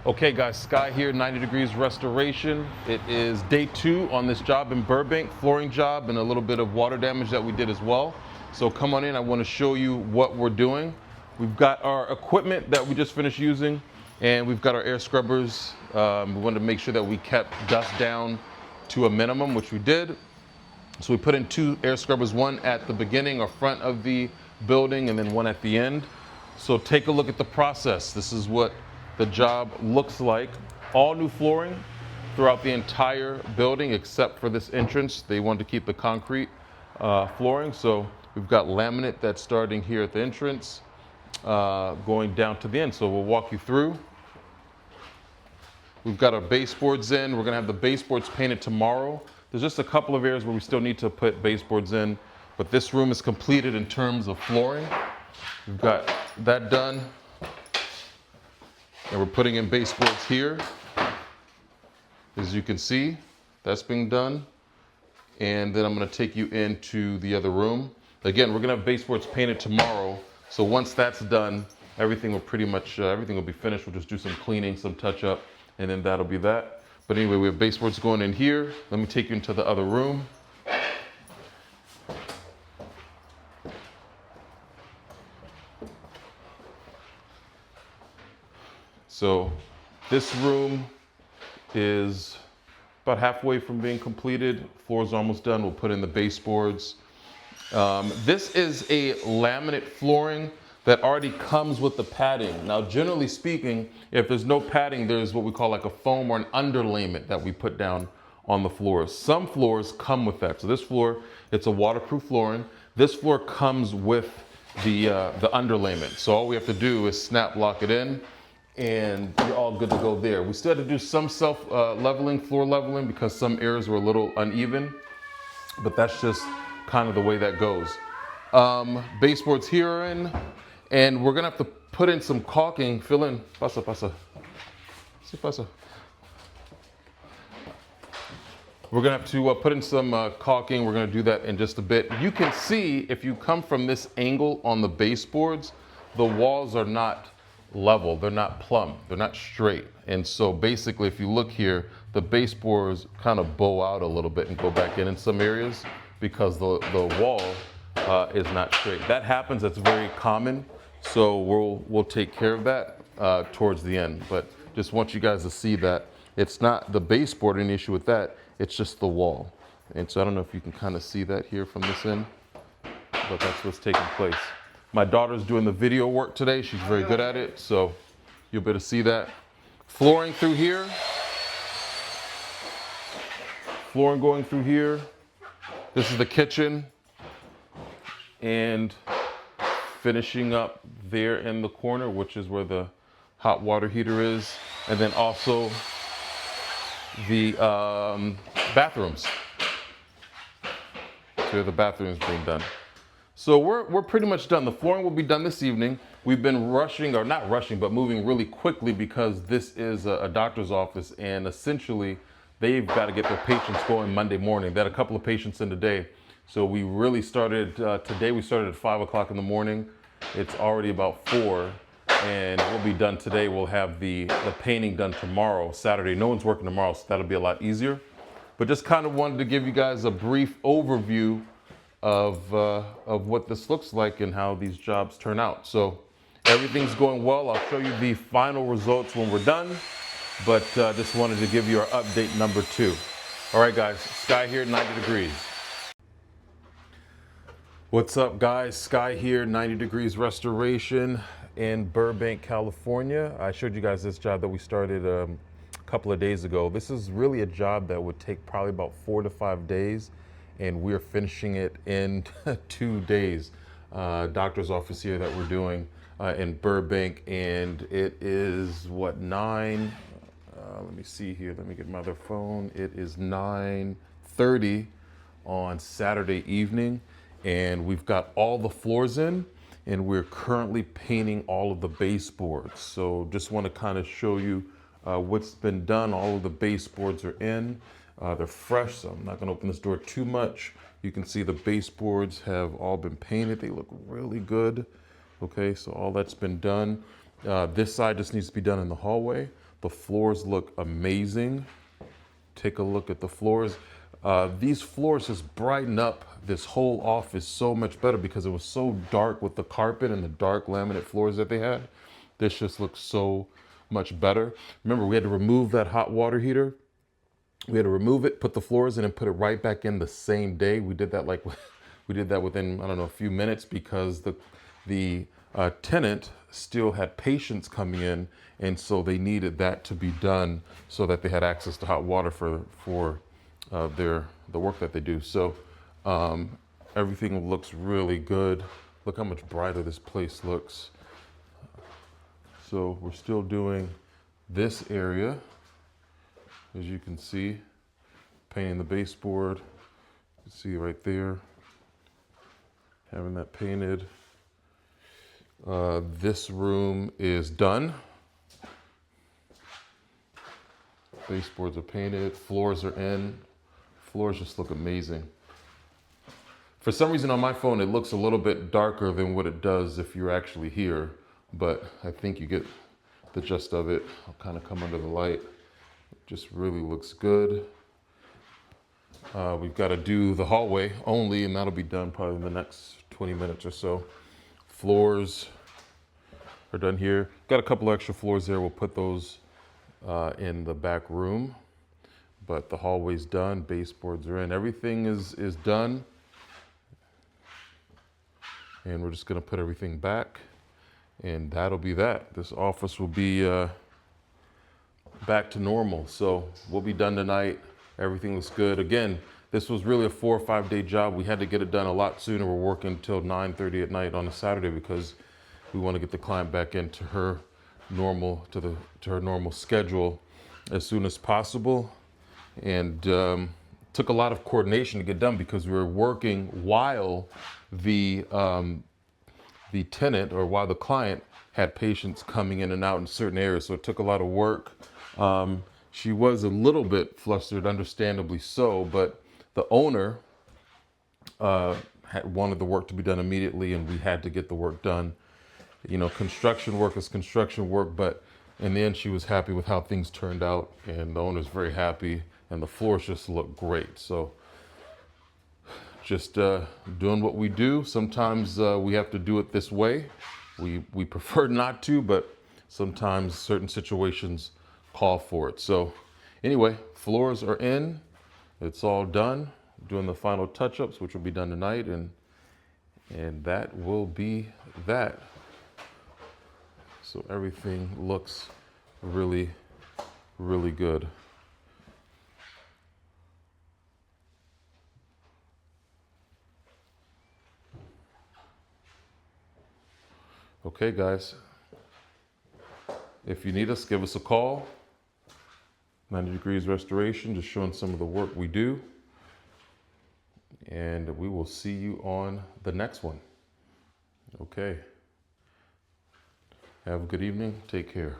Okay guys, Sky here, 90 Degrees Restoration. It is day 2 on this job in Burbank, flooring job and a little bit of water damage that we did as well. So come on in, I want to show you what we're doing. We've got our equipment that we just finished using and we've got our air scrubbers. We wanted to make sure that we kept dust down to a minimum, which we did. So we put in 2 air scrubbers, one at the beginning or front of the building and then one at the end. So take a look at the process. This is what the job looks like. All new flooring throughout the entire building except for this entrance. They wanted to keep the concrete flooring. So we've got laminate that's starting here at the entrance, going down to the end. So we'll walk you through. We've got our baseboards in. We're gonna have the baseboards painted tomorrow. There's just a couple of areas where we still need to put baseboards in, but this room is completed in terms of flooring. We've got that done. And we're putting in baseboards here. As you can see, that's being done. And then I'm gonna take you into the other room. Again, we're gonna have baseboards painted tomorrow. So once that's done, everything will pretty much, everything will be finished. We'll just do some cleaning, some touch up, and then that'll be that. But anyway, we have baseboards going in here. Let me take you into the other room. So this room is about halfway from being completed. Floor's almost done. We'll put in the baseboards. This is a laminate flooring that already comes with the padding. Now, generally speaking, if there's no padding, there's what we call like a foam or an underlayment that we put down on the floors. Some floors come with that. So this floor, it's a waterproof flooring. This floor comes with the underlayment. So all we have to do is snap lock it in, and you're all good to go there. We still had to do some self-leveling, floor leveling, because some areas were a little uneven, but that's just kind of the way that goes. Baseboards here are in, and we're gonna have to put in some caulking, fill in, pasa. We're gonna have to put in some caulking. We're gonna do that in just a bit. You can see, if you come from this angle on the baseboards, the walls are not level, they're not plumb, they're not straight. And so basically, if you look here, the baseboards kind of bow out a little bit and go back in some areas because the wall is not straight. That happens, that's very common. So we'll take care of that towards the end. But just want you guys to see that it's not the baseboard an issue with that, it's just the wall. And so I don't know if you can kind of see that here from this end, but that's what's taking place. My daughter's doing the video work today. She's very good at it, so you'll be able to see that. Flooring through here. Flooring going through here. This is the kitchen. And finishing up there in the corner, which is where the hot water heater is. And then also the bathrooms. So the bathrooms being done. So we're pretty much done. The flooring will be done this evening. We've been rushing, or not rushing, but moving really quickly because this is a doctor's office, and essentially they've got to get their patients going Monday morning. They had a couple of patients in today. So we really started, today we started at 5 o'clock in the morning. It's already about 4, and we'll be done today. We'll have the painting done tomorrow, Saturday. No one's working tomorrow, so that'll be a lot easier. But just kind of wanted to give you guys a brief overview of what this looks like and how these jobs turn out. So everything's going well. I'll show you the final results when we're done, but just wanted to give you our update number 2. All right, guys, Sky here, 90 Degrees. What's up, guys? Sky here, 90 Degrees Restoration in Burbank, California. I showed you guys this job that we started a couple of days ago. This is really a job that would take probably about 4 to 5 days, and we're finishing it in 2 days. Doctor's office here that we're doing in Burbank, and it is what, 9, let me see here, let me get my other phone. It is 9:30 on Saturday evening, and we've got all the floors in, and we're currently painting all of the baseboards. So just want to kind of show you what's been done. All of the baseboards are in. They're fresh, so I'm not going to open this door too much. You can see the baseboards have all been painted. They look really good. Okay, so all that's been done. This side just needs to be done in the hallway. The floors look amazing. Take a look at the floors. These floors just brighten up this whole office so much better because it was so dark with the carpet and the dark laminate floors that they had. This just looks so much better. Remember, we had to remove that hot water heater. We had to remove it, put the floors in, and put it right back in the same day. We did that we did that within, I don't know, a few minutes because the tenant still had patients coming in, and so they needed that to be done so that they had access to hot water for the work that they do. So everything looks really good. Look how much brighter this place looks. So we're still doing this area, as you can see, painting the baseboard. You can see right there, having that painted. This room is done. Baseboards are painted, floors are in. Floors just look amazing. For some reason on my phone, it looks a little bit darker than what it does if you're actually here, but I think you get the gist of it. I'll kind of come under the light. It just really looks good. We've got to do the hallway only, and that'll be done probably in the next 20 minutes or so. Floors are done here. Got a couple extra floors there. We'll put those in the back room, but the hallway's done. Baseboards are in. Everything is done. And we're just gonna put everything back, and that'll be that. This office will be back to normal. So we'll be done tonight. Everything looks good. Again, this was really a 4 or 5 day job. We had to get it done a lot sooner. We're working till 9:30 at night on a Saturday because we want to get the client back into her normal to her normal schedule as soon as possible. And took a lot of coordination to get done because we were working while the tenant or while the client had patients coming in and out in certain areas. So it took a lot of work. She was a little bit flustered, understandably so, but the owner wanted the work to be done immediately, and we had to get the work done. You know, construction work is construction work, but in the end, she was happy with how things turned out, and the owner's very happy, and the floors just look great. So just doing what we do. Sometimes we have to do it this way. We prefer not to, but sometimes certain situations call for it. So anyway, floors are in. It's all done. Doing the final touch-ups, which will be done tonight, and that will be that. So everything looks really, really good. Okay, guys. If you need us, give us a call. 90 Degrees Restoration, just showing some of the work we do. And we will see you on the next one. Okay. Have a good evening. Take care.